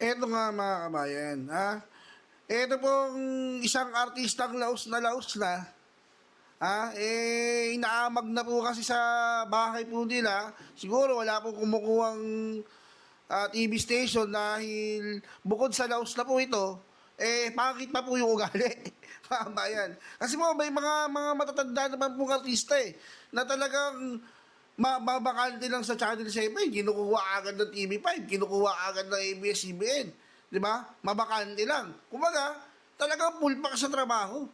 Eto nga mga kabayan, ha? Eto pong isang artistang laos na, ha? Inaamag na po kasi sa bahay po nila. Siguro wala pong kumukuhang TV station dahil bukod sa laos na po ito, pangit pa po yung ugali. Mga kabayan. Kasi mo, may mga matatanda naman pong artista na talagang mababakante lang sa Channel 7, kinukuha agad ng TV5, kinukuha agad ng ABS-CBN. Di ba? Mabakante lang. Kumbaga, talagang full pack sa trabaho.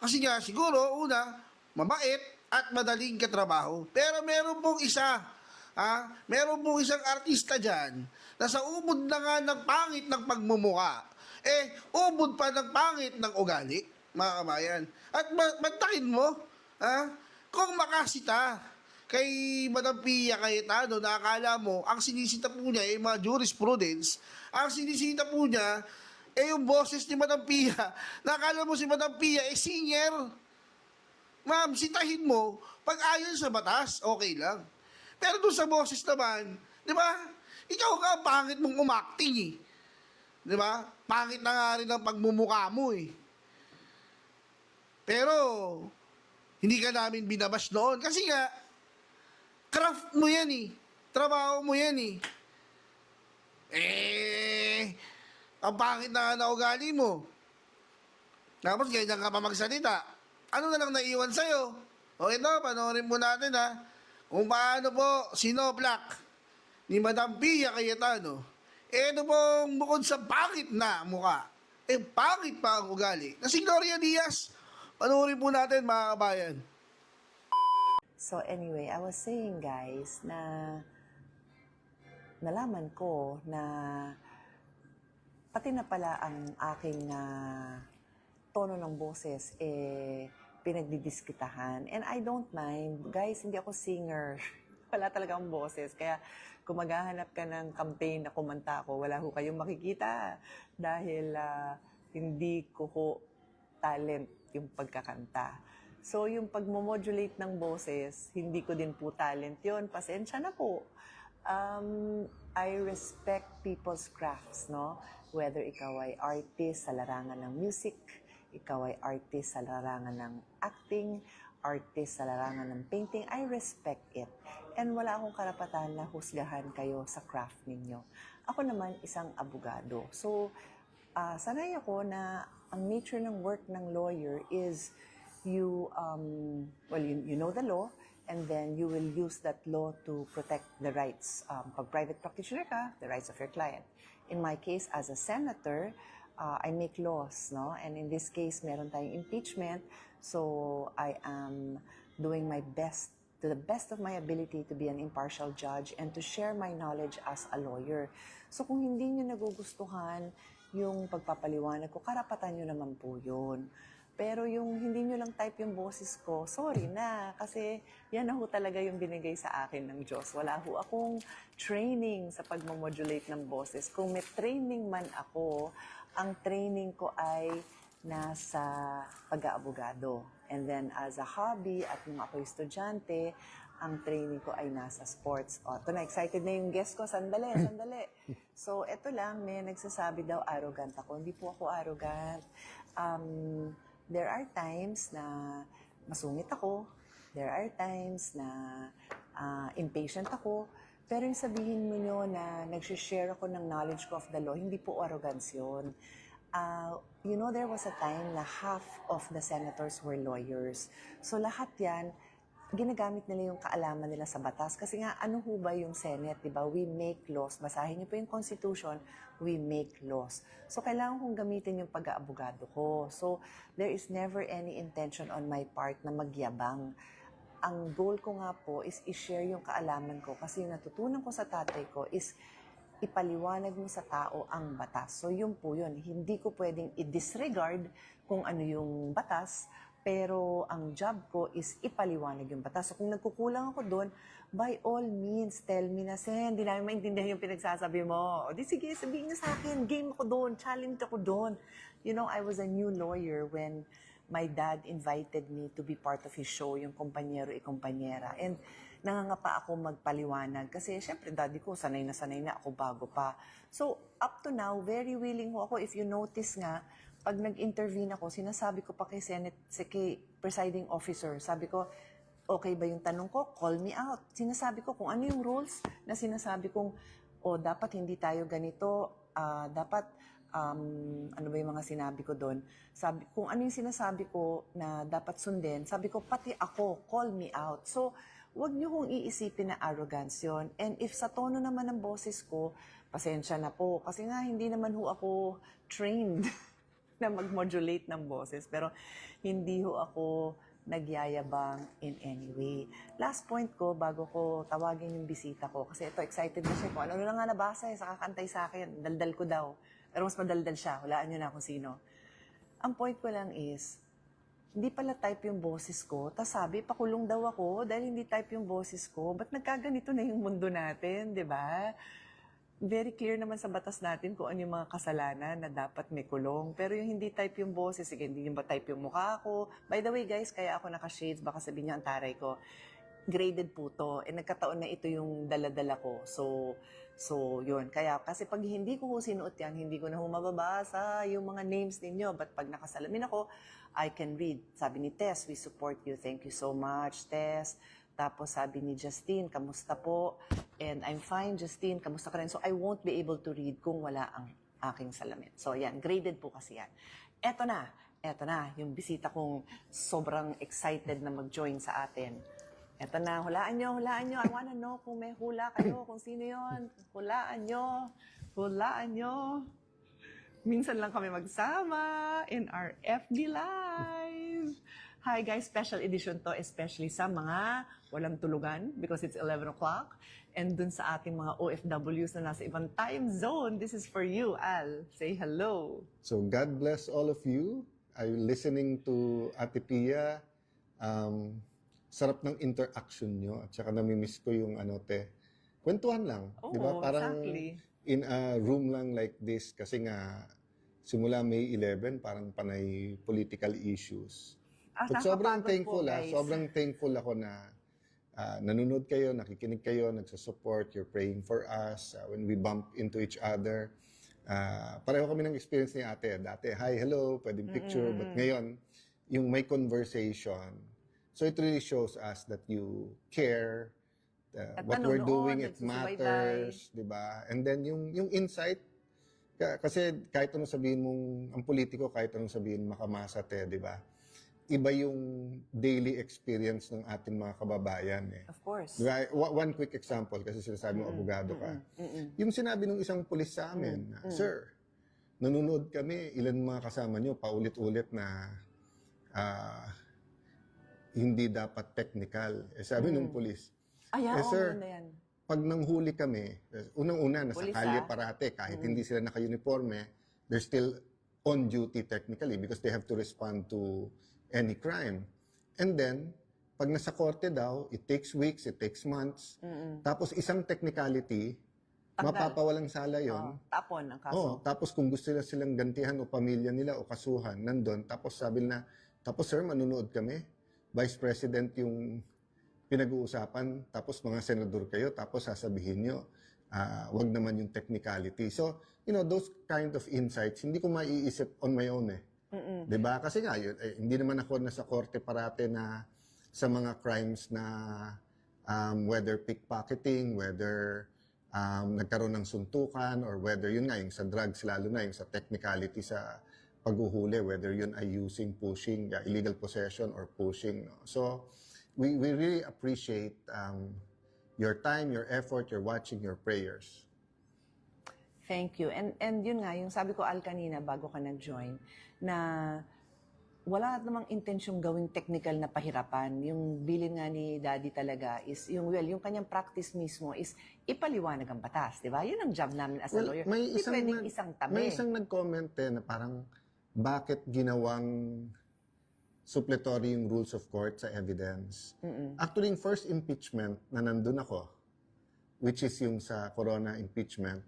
Kasi nga, siguro, una, mabait at madaling katrabaho. Pero meron pong meron pong isang artista dyan na sa ubod na nga ng pangit ng pagmumuka, ubod pa ng pangit ng ugali, mga kabayan. At mantakin mo, kung makasita kay Madam Pia Cayetano na akala mo, ang sinisita po niya ay mga jurisprudence, ang sinisita po niya yung boses ni Madam Pia, na akala mo si Madam Pia singer. Ma'am, sitahin mo, pag ayon sa batas, okay lang. Pero doon sa boses naman, di ba, ikaw ka, pangit mong umakting Di ba? Pangit na nga rin ang pagmumukha mo Pero, hindi ka namin binabas noon. Kasi nga, craft mo yan Trabaho mo yan ang pangit na ugali mo. Tapos ganyan ka pa magsalita. Ano na lang naiwan sa'yo? O ito, panoorin mo natin kung paano po sinoblak ni Madam Pia Cayetano. Ito pong bukod sa pangit na muka, pangit pa ang ugali na si Gloria Diaz. Panoorin po natin mga kabayan. So anyway, I was saying guys na nalaman ko na pati na pala ang aking tono ng boses pinagdidiskitahan. And I don't mind. Guys, hindi ako singer. Wala talaga ang boses. Kaya kung maghahanap ka ng campaign na kumanta ako, wala ho kayong makikita. Dahil hindi ko talent yung pagkakanta. So, yung pagmomodulate ng boses, hindi ko din po talent yun. Pasensya na po. I respect people's crafts, no? Whether ikaw ay artist sa larangan ng music, ikaw ay artist sa larangan ng acting, artist sa larangan ng painting, I respect it. And wala akong karapatan na husgahan kayo sa craft ninyo. Ako naman, isang abogado. So, sanay ako na ang nature ng work ng lawyer is you know the law, and then you will use that law to protect the rights. Pag private practitioner ka, the rights of your client. In my case, as a senator, I make laws, no? And in this case, meron tayong impeachment, so I am doing my best, to the best of my ability, to be an impartial judge and to share my knowledge as a lawyer. So kung hindi nyo nagugustuhan yung pagpapaliwanag ko, karapatan nyo naman po yun. Pero yung hindi nyo lang type yung boses ko, sorry na, kasi yan na ho talaga yung binigay sa akin ng Diyos. Wala ho akong training sa pagmamodulate ng boses. Kung may training man ako, ang training ko ay nasa pag-aabogado. And then as a hobby at nung ako'y estudyante, ang training ko ay nasa sports. O, ito na, excited na yung guest ko. Sandali. So, ito lang, may nagsasabi daw, arrogant ako. Hindi po ako arrogant. There are times na masungit ako. There are times na impatient ako. Pero yung sabihin mo nyo na nag-share ako ng knowledge ko of the law, hindi po arrogance yun. There was a time na half of the senators were lawyers. So lahat yan, ginagamit nila yung kaalaman nila sa batas. Kasi nga, ano ho ba yung Senate, di ba? We make laws. Basahin niyo po yung Constitution, we make laws. So, kailangan kong gamitin yung pag-aabogado ko. So, there is never any intention on my part na magyabang. Ang goal ko nga po is i-share yung kaalaman ko. Kasi yung natutunan ko sa tatay ko is ipaliwanag mo sa tao ang batas. So, yun po yun. Hindi ko pwedeng i-disregard kung ano yung batas, pero ang job ko is ipaliwanag yung batas. So kung nagkukulang ako doon, by all means, tell me na, Sen, hindi namin maintindihan yung pinagsasabi mo. O di sige, sabihin niyo sa akin, game ako doon, challenge ako doon. I was a new lawyer when my dad invited me to be part of his show, yung Kompanyero y Kompanyera. And nangangapa ako magpaliwanag. Kasi syempre, daddy ko, sanay na ako bago pa. So, up to now, very willing ho ako. If you notice nga, pag nag-intervene ako, sinasabi ko pa kay kay presiding officer, sabi ko, okay ba yung tanong ko? Call me out. Sinasabi ko kung ano yung rules na sinasabi kong, dapat hindi tayo ganito, dapat, ano ba yung mga sinabi ko doon? Sabi, kung ano yung sinasabi ko na dapat sundin, sabi ko, pati ako, call me out. So, wag niyo kong iisipin na arrogance yun. And if sa tono naman ng boses ko, pasensya na po. Kasi nga, hindi naman ho ako trained na mag-modulate ng boses. Pero hindi ho ako nagyayabang in any way. Last point ko, bago ko tawagin yung bisita ko, kasi ito, excited na siya. Kung ano na nga nabasa sa kakantay sa akin, daldal ko daw. Pero mas madaldal siya, hulaan nyo na kung sino. Ang point ko lang is, hindi pala type yung boses ko, tas sabi, pakulong daw ako dahil hindi type yung boses ko. Ba't nagkaganito na yung mundo natin, di ba? Very clear naman sa batas natin kung ano yung mga kasalanan na dapat may kulong. Pero yung hindi type yung boses, sige, hindi yung ba type yung mukha ko. By the way, guys, kaya ako naka-shades, baka sabihin niyo ang taray ko. Graded po to. Nagkataon na ito yung dala-dala ko. So, yun. Kaya, kasi pag hindi ko sinuot yan, hindi ko na mababasa yung mga names ninyo. But pag nakasalamin ako, I can read. Sabi ni Tess, we support you. Thank you so much, Tess. Tapos sabi ni Justine, kamusta po? And I'm fine, Justine, kamusta ka rin? So I won't be able to read kung wala ang aking salamin. So yan, graded po kasi yan. Eto na, yung bisita kong sobrang excited na mag-join sa atin. Eto na, hulaan nyo. I wanna know kung may hula kayo, kung sino yon. Hulaan nyo. Minsan lang kami magsama in our FB Live. Hi guys, special edition to, especially sa mga walang tulugan because it's 11 o'clock. And dun sa ating mga OFWs na nasa ibang time zone, this is for you, Al. Say hello. So God bless all of you. I'm listening to Ate Pia. Sarap ng interaction nyo at saka namimiss ko yung kwentuhan lang. Oh, di ba? Parang exactly. in a room lang like this kasi nga simula May 11 parang panay political issues. But sobrang thankful sobrang thankful ako na nanonood kayo, nakikinig kayo, nagsusupport, you're praying for us when we bump into each other. Pareho kami ng experience ni ate. Dati, hi, hello, pwedeng picture. But ngayon, yung may conversation. So it really shows us that you care, what we're doing, it matters, di ba? And then yung insight, kasi kahit anong sabihin mong, ang politiko, kahit anong sabihin makamasa di ba? Iba yung daily experience ng ating mga kababayan Of course. Diba? One quick example, kasi sinasabi mo abogado ka. Yung sinabi ng isang pulis sa amin, Sir, nanonood kami, ilan mga kasama nyo, paulit-ulit na hindi dapat technical. Sabi ng pulis, sir, yan. pag nanghuli kami, unang-una, nasa Pulis, kalye parate, kahit hindi sila naka-uniforme, they're still on duty technically because they have to respond to any crime. And then, pag nasa korte daw, it takes weeks, it takes months. Tapos isang technicality, mapapawalang sala yon. Tapon ang kaso. Tapos kung gusto nila silang gantihan o pamilya nila o kasuhan, nandun. Tapos sabi na, tapos sir, manunood kami. Vice President yung pinag-uusapan, tapos mga senador kayo, tapos sasabihin nyo, wag naman yung technicality. So, those kind of insights, hindi ko maiisip on my own Diba? Kasi nga, hindi naman ako nasa korte parate na sa mga crimes na whether pickpocketing, whether nagkaroon ng suntukan, or whether yun nga, yung sa drugs, lalo na yung sa technicality sa paghuhuli, whether yun ay using, pushing, illegal possession or pushing. No? So, we really appreciate your time, your effort, your watching, your prayers. Thank you. And yun nga, yung sabi ko Al kanina bago ka nag-join, na wala namang intensyong gawing technical na pahirapan. Yung bilin nga ni Daddy talaga is, yung kanyang practice mismo is ipaliwanag ang batas, di ba? Yun ang job namin as a lawyer. May isang tabi. May isang nag-comment na parang, bakit ginawang suppletory yung rules of court sa evidence? Actually, yung first impeachment na nandun ako, which is yung sa Corona impeachment,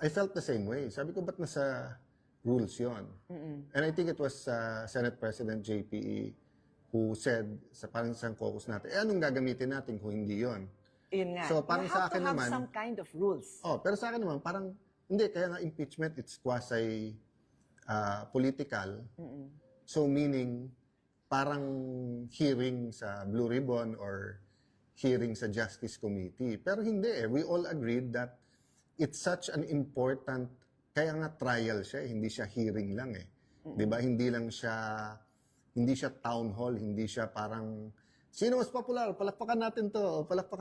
I felt the same way. Sabi ko, ba't nasa rules yon? And I think it was Senate President JPE who said, sa parang isang caucus natin, anong gagamitin natin kung hindi yon? Yun nga. So, parang you sa have to akin have naman- some kind of rules. Pero sa akin naman, parang, hindi, kaya nga impeachment, it's quasi political. So, meaning, parang hearing sa Blue Ribbon or hearing sa Justice Committee. Pero hindi We all agreed that it's such an important, kaya nga trial siya, hindi siya hearing lang 'Di ba? Hindi siya town hall, hindi siya parang, sino mas popular? Palakpakan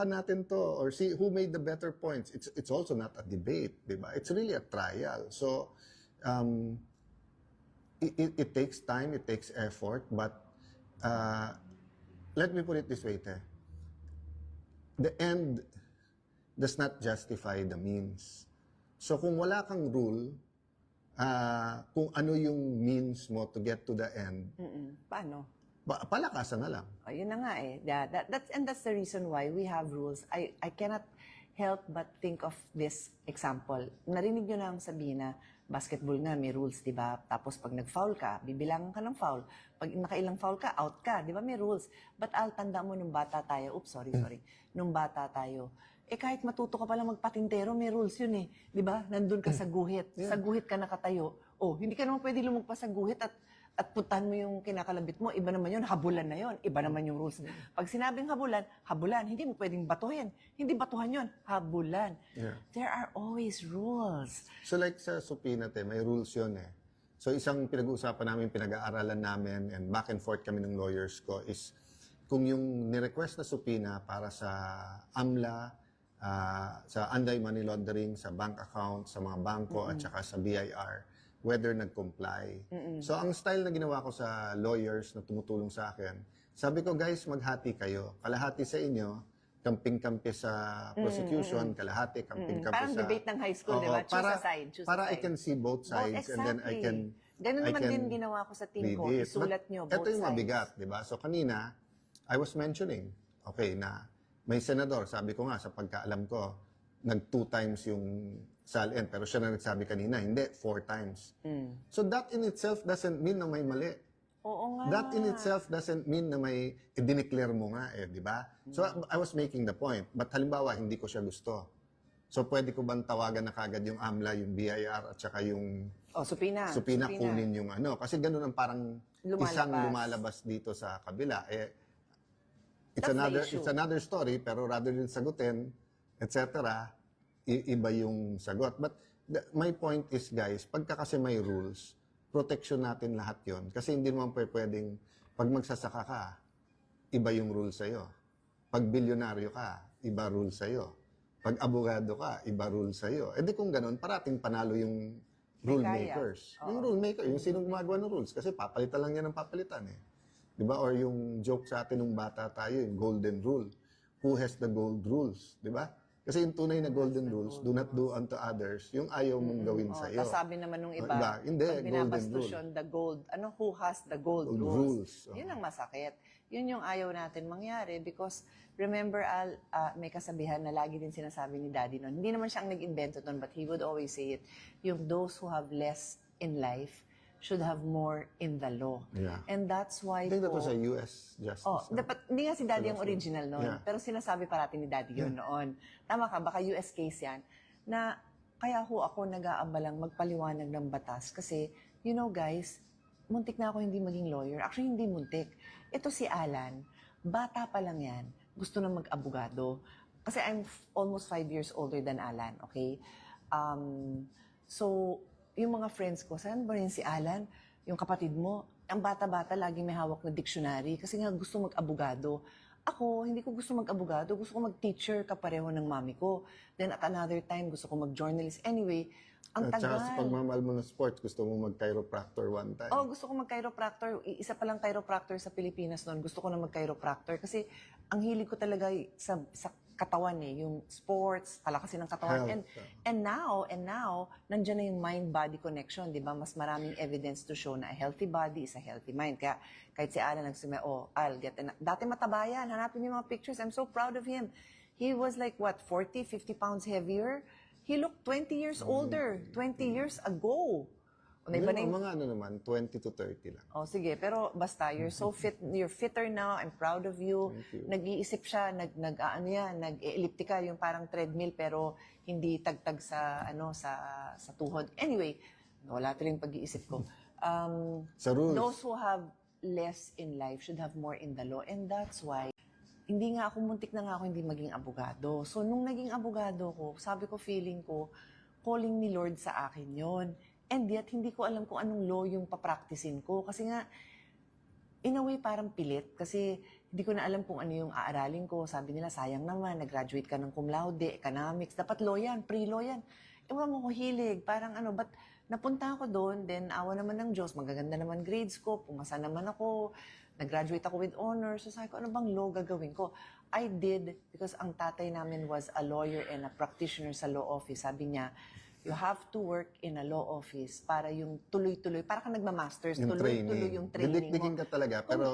natin to, or see who made the better points. It's also not a debate, 'di ba? It's really a trial. So, it takes time, it takes effort, but let me put it this way, the end does not justify the means. So kung wala kang rule, kung ano yung means mo to get to the end, Paano? palakasan na lang. Yun na nga that's the reason why we have rules. I cannot help but think of this example. Narinig nyo na ang sabihin na basketball nga, may rules, di ba? Tapos pag nag-foul ka, bibilangan ka ng foul. Pag nakailang foul ka, out ka. Di ba? May rules. But tanda mo nung bata tayo, sorry. Nung bata tayo, kahit matuto ka pala magpatintero, may rules yun Di ba? Nandun ka sa guhit. Sa guhit ka nakatayo. Hindi ka naman pwede lumagpas sa guhit at putahan mo yung kinakalabit mo. Iba naman yun, habulan na yun. Iba naman yung rules. Pag sinabing habulan, hindi mo pwedeng batuhin. Hindi batuhan yun, habulan. Yeah. There are always rules. So like sa supina, may rules yun So isang pinag-uusapan namin, pinag-aaralan namin, and back and forth kami ng lawyers ko is kung yung ni-request na supina para sa AMLA, sa anti-money laundering, sa bank account, sa mga bangko, at saka sa BIR, whether nag-comply. So ang style na ginawa ko sa lawyers na tumutulong sa akin, sabi ko, guys, maghati kayo. Kalahati sa inyo, kamping-kampi sa prosecution, kalahati kamping-kampi Parang sa... debate ng high school, di ba? Choose a side. Para I can see both sides, and then I can... Ganun I naman can din ginawa ko sa team ko. read it. Isulat But nyo, both ito yung sides. mabigat, di ba? So kanina, I was mentioning, na may senador, sabi ko nga, sa pagkaalam ko, nag 2 times yung SALN, pero siya na nagsabi kanina, hindi, 4 times. So that in itself doesn't mean na may mali. Oo nga. That in itself doesn't mean na may i-declare mo nga di ba? So I was making the point, but halimbawa, hindi ko siya gusto. So pwede ko bang tawagan na kagad yung AMLA, yung BIR, at saka yung supina. kunin yung Kasi ganun ang parang isang lumalabas dito sa kabila. It's another story, pero rather than sagutin, etc., iba yung sagot. But my point is, guys, pagka kasi may rules, protection natin lahat yon. Kasi hindi naman pwedeng, pag magsasaka ka, iba yung rule sa'yo. Pag bilyonaryo ka, iba rule sa'yo. Pag abogado ka, iba rule sa'yo. Di kung ganun, parating panalo yung rule makers. Yung rule maker, yung sinong gumagawa ng rules. Kasi papalitan lang yan ng papalitan Di ba? Or yung joke sa atin nung bata tayo, yung golden rule. Who has the gold rules? Di ba? Kasi yung tunay na golden rules, do not do unto others, yung ayaw mong gawin sa iyo. Tapos sabi naman nung iba, Hindi, pag binabastos golden rule. yun, the gold, who has the gold rules? Yun ang masakit. Yun yung ayaw natin mangyari because remember, Al, may kasabihan na lagi din sinasabi ni Daddy noon. Hindi naman siya ang nag-invento noon, but he would always say it, yung those who have less in life should have more in the law. Yeah. And that's why I think that was a U.S. justice. dapat, hindi nga si Daddy ang original noon, Yeah. pero sinasabi parati ni Daddy yun noon. Tama ka, baka US case yan, na kaya ho ako nag-aabalang magpaliwanag ng batas kasi, you know guys, muntik na ako hindi maging lawyer. Actually, hindi muntik. Ito si Alan, bata pa lang yan, gusto na mag-abogado. Kasi I'm almost 5 years older than Alan, okay? So, yung mga friends ko, saan ba rin si Alan? Yung kapatid mo, ang bata-bata lagi may hawak na dictionary kasi nga gusto mag-abogado. Ako, hindi ko gusto mag-abogado, gusto ko mag-teacher kapareho ng mami ko. Then at another time, gusto ko mag-journalist. Anyway, ang At saka sa tagal. pagmamahal mo ng sports, gusto mo mag-chiropractor one time. Gusto ko mag-chiropractor. Isa pa lang chiropractor sa Pilipinas noon. Gusto ko na mag-chiropractor kasi ang hilig ko talaga sa katawan yung sports, palakasin ng katawan. Health. And now, nandiyan na yung mind-body connection, di ba? Mas maraming evidence to show na a healthy body is a healthy mind. Kaya kahit si Alan nagsabi, dati mataba yan, hanapin niyo yung mga pictures, I'm so proud of him. He was like, 40, 50 pounds heavier? He looked 20 years older, 20 years ago. O, iba na yung Mga ano naman, 20 to 30 lang. Oh, sige. Pero basta, you're so fit, you're fitter now. I'm proud of you. Thank you. Nag-iisip siya, ano yan, nag-elliptical, yung parang treadmill, pero hindi tagtag sa, sa tuhod. Anyway, wala tuloy yung pag-iisip ko. Sa rules. Those who have less in life should have more in the law. And that's why, hindi nga ako, muntik na nga ako hindi maging abogado. So, nung naging abogado ko, sabi ko, feeling ko, calling ni Lord sa akin yon. And yet, hindi ko alam kung anong law yung papraktisin ko. Kasi nga, in a way, parang pilit. Kasi hindi ko na alam kung ano yung aaralin ko. Sabi nila, sayang naman, nag-graduate ka ng cum laude, economics, dapat law yan, pre-law yan. Ewan mo ko hilig, parang but napunta ako doon, then awa naman ng Diyos, magaganda naman grades ko, pumasa naman ako, nag-graduate ako with honors. So sabi ko, ano bang law gagawin ko? I did, because ang tatay namin was a lawyer and a practitioner sa law office. Sabi niya, you have to work in a law office para yung tuloy-tuloy, para ka nagma-masters, Yung tuloy-tuloy yung training Didikdikin mo. ka talaga, pero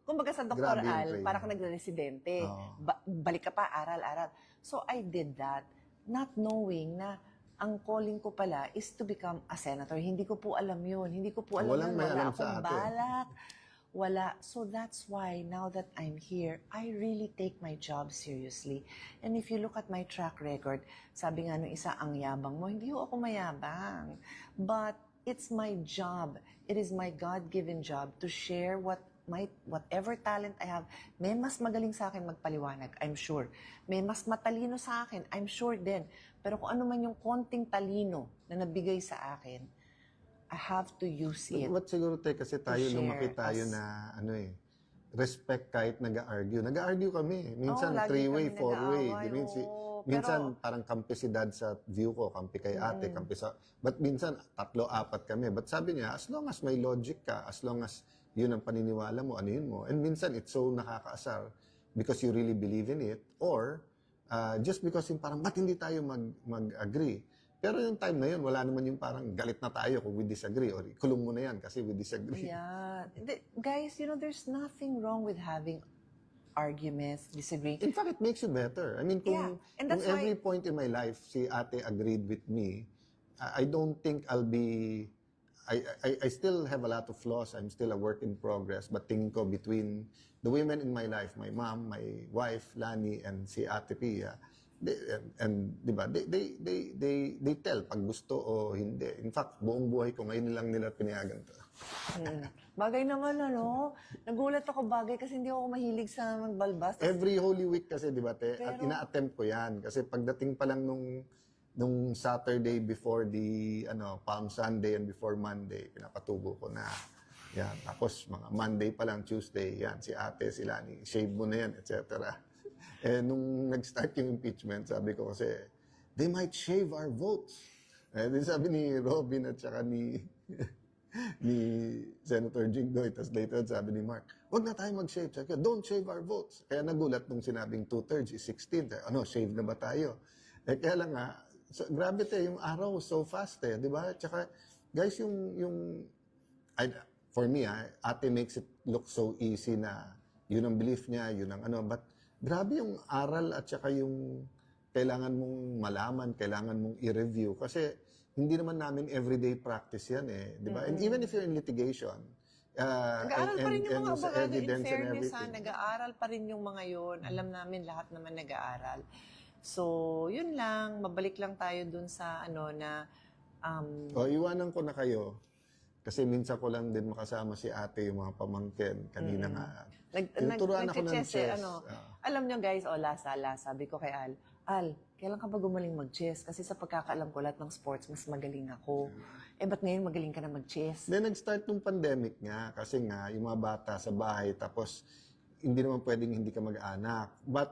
Kumbaga sa grabe doktoral, yung training. para ka nagre-residente. Oo. Balik ka pa, aral-aral. So I did that, not knowing na ang calling ko pala is to become a senator. Hindi ko po alam yun. Hindi ko po alam Walang yun. may Wala alam akong sa ate. balak. Wala. So that's why now that I'm here, I really take my job seriously. And if you look at my track record, sabi nga nung isa, ang yabang mo, hindi ho ako mayabang. But it's my job. It is my God-given job to share whatever talent I have. May mas magaling sa akin magpaliwanag, I'm sure. May mas matalino sa akin, I'm sure din. Pero kung ano man yung konting talino na nabigay sa akin, I have to use it. what siguro kasi tayo share lumaki tayo as- na respect kahit nag-argue. Nag-argue kami. Minsan lagi three-way, kami four-way. nag-aaway, Minsan, oo. minsan Pero- parang kampi si dad sa view ko, kampi kay ate, kampi sa... But minsan, 3-4 kami. But sabi niya, as long as may logic ka, as long as yun ang paniniwala mo, anuhin mo. And minsan, it's so nakakaasar because you really believe in it. Or, just because yung parang, ba't hindi tayo mag-agree? Pero yung time na yun, wala naman yung parang galit na tayo kung we disagree. Or kulong mo na yan kasi we disagree. Yeah. Guys, there's nothing wrong with having arguments, disagreeing. In fact, it makes you better. I mean, Yeah, kung, and kung that's why- every point in my life, si ate agreed with me, I don't think I'll be... I still have a lot of flaws. I'm still a work in progress. But tingin ko between the women in my life, my mom, my wife, Lani, and si Ate Pia, di ba, they tell pag gusto o hindi. In fact, buong buhay ko ngayon lang nila pinayagan to. Bagay naman, Nagulat ako bagay kasi hindi ako mahilig sa magbalbas. Every Holy Week kasi, di ba, te? At Pero- ina-attempt ko yan. Kasi pagdating pa lang nung Saturday before the Palm Sunday and before Monday, pinapatubo ko na. Yan. Tapos mga Monday pa lang, Tuesday, yan, si ate, si Lani, shave mo na yan, etc. Nung nag-start yung impeachment, sabi ko kasi, they might shave our votes. Din sabi ni Robin at saka ni Senator Jinggoy, tapos later sabi ni Mark, wag na tayo mag-shave. Sabi ko, don't shave our votes. Kaya nagulat nung sinabing 2/3 is 16. Shave na ba tayo? Kaya lang nga, grabe yung araw so fast di ba? Tsaka, guys, for me, ate makes it look so easy na yun ang belief niya, yun ang but grabe yung aral at saka yung kailangan mong malaman, kailangan mong i-review kasi hindi naman namin everyday practice yan di ba? And even if you're in litigation, Nag-aaral pa rin yung mga sa abogado. In evidence and fairness, everything. nag-aaral pa rin yung mga yon. Alam namin, lahat naman nag-aaral. So, yun lang. Mabalik lang tayo dun sa Iwanan ko na kayo. Kasi minsan ko lang din makasama si ate yung mga pamangkin. Kanina nga. Tinuturuan ako ng nag-chess chess. Alam nyo guys, lasa. Sabi ko kay Al, kailan ka ba gumaling mag-chess? Kasi sa pagkakaalam ko, lahat ng sports, mas magaling ako. Ba't ngayon magaling ka na mag-chess? Then nag-start nung pandemic nga. Kasi nga, yung mga bata sa bahay, tapos hindi naman pwedeng hindi ka mag-anak. But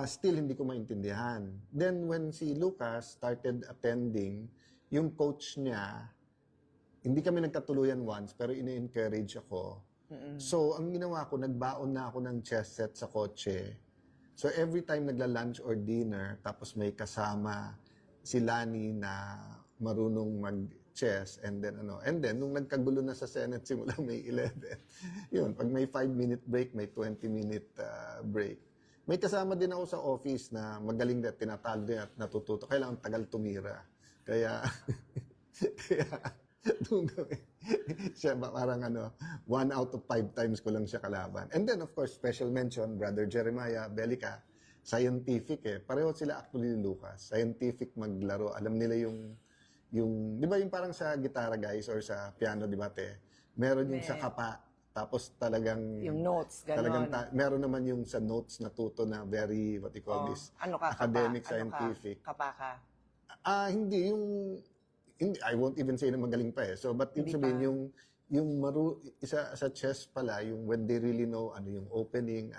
still hindi ko maintindihan. Then when si Lucas started attending, yung coach niya, hindi kami nagkatuluyan once, pero ina-encourage ako. So, ang ginawa ko, nagbaon na ako ng chess set sa kotse. So, every time nagla-lunch or dinner, tapos may kasama si Lani na marunong mag-chess, and then, nung nagkagulo na sa Senate, simula May 11, yun, pag may 5-minute break, may 20-minute break. May kasama din ako sa office na magaling na tinatalo din at natututo. Kailangan tagal tumira. Kaya Doon kami. Siya parang 1 out of 5 times ko lang siya kalaban. And then, of course, special mention, Brother Jeremiah Belica, scientific Pareho sila actually ni Lucas. Scientific maglaro. Alam nila yung di ba yung parang sa gitara guys or sa piano, di ba te? Meron yung sa kapa. Tapos talagang Yung notes, talagang gano'n. meron naman yung sa notes na tuto na very, what you call this, Ano ka, academic, kapa? scientific. Ano ka? Kapa ka? Hindi I won't even say na magaling pa So but ibig Hindi sabihin pa. yung isa sa chess pala, yung when they really know ano yung opening,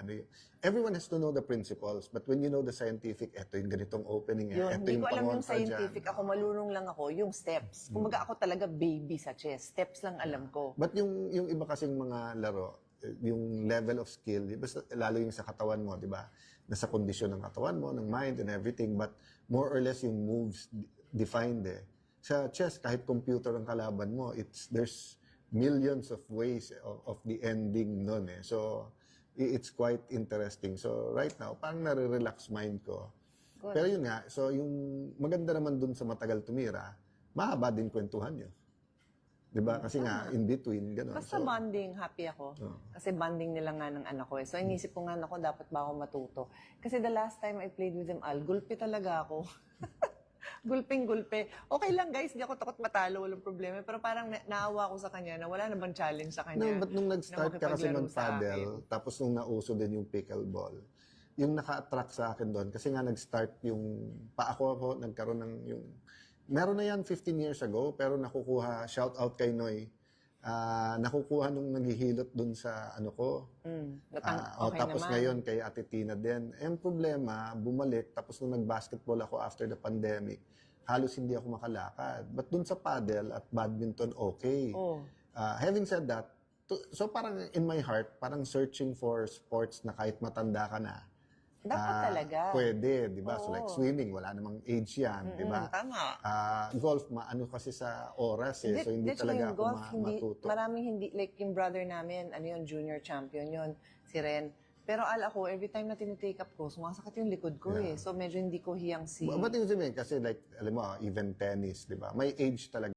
everyone has to know the principles, but when you know the scientific, eto yung ganitong opening, Yun, eto hindi yung ko alam yung pangontra dyan. scientific. Ako malunong lang ako, yung steps. Kumbaga ako talaga baby sa chess. Steps lang alam ko. But yung iba kasing mga laro, yung level of skill, basta lalo yung sa katawan mo, di ba? Nasa kondisyon ng katawan mo, ng mind and everything, but more or less yung moves defined Sa chess, kahit computer ang kalaban mo, there's millions of ways of the ending nun So, it's quite interesting. So, right now, parang nare-relax mind ko. Good. Pero yun nga, so yung maganda naman dun sa matagal tumira, mahaba din kwentuhan nyo. Di ba? Kasi nga, in between, gano'n. Basta bonding, happy ako. Kasi bonding nila nga ng anak ko So, inisip ko nga, ako, dapat ba ako matuto? Kasi the last time I played with them, gulpi talaga ako. Gulping-gulpe. Okay lang guys, hindi ako takot matalo, walang problema. Pero parang naawa ko sa kanya na wala naman challenge sa kanya. No, but nung nag-start na ka kasi makipaglaro sa mag-paddle, tapos nung nauso din yung pickleball, yung naka-attract sa akin doon, kasi nga nag-start yung, ako nagkaroon ng yung, meron na yan 15 years ago, pero nakukuha, shout out kay Noy, nakukuha nung naghihilot doon sa ko. Okay Tapos naman. ngayon kay Ate Tina din. Ang problema, bumalik, tapos nung nag-basketball ako after the pandemic, halos hindi ako makalakad. But dun sa paddle at badminton, okay. Oh. Having said that, so parang in my heart, parang searching for sports na kahit matanda ka na, Dapat talaga. pwede, di ba? So Oo. like swimming, wala namang age yan, di ba? Tama. Golf, maano kasi sa oras so hindi Tsaka talaga yung ako golf, matuto. maraming hindi, like yung brother namin, junior champion yun, si Ren. Pero ako, every time na tinitake up ko, sumasakit yung likod ko So medyo hindi ko hiyang si... But yung sabihin, kasi like, alam mo, even tennis, di ba? May age talaga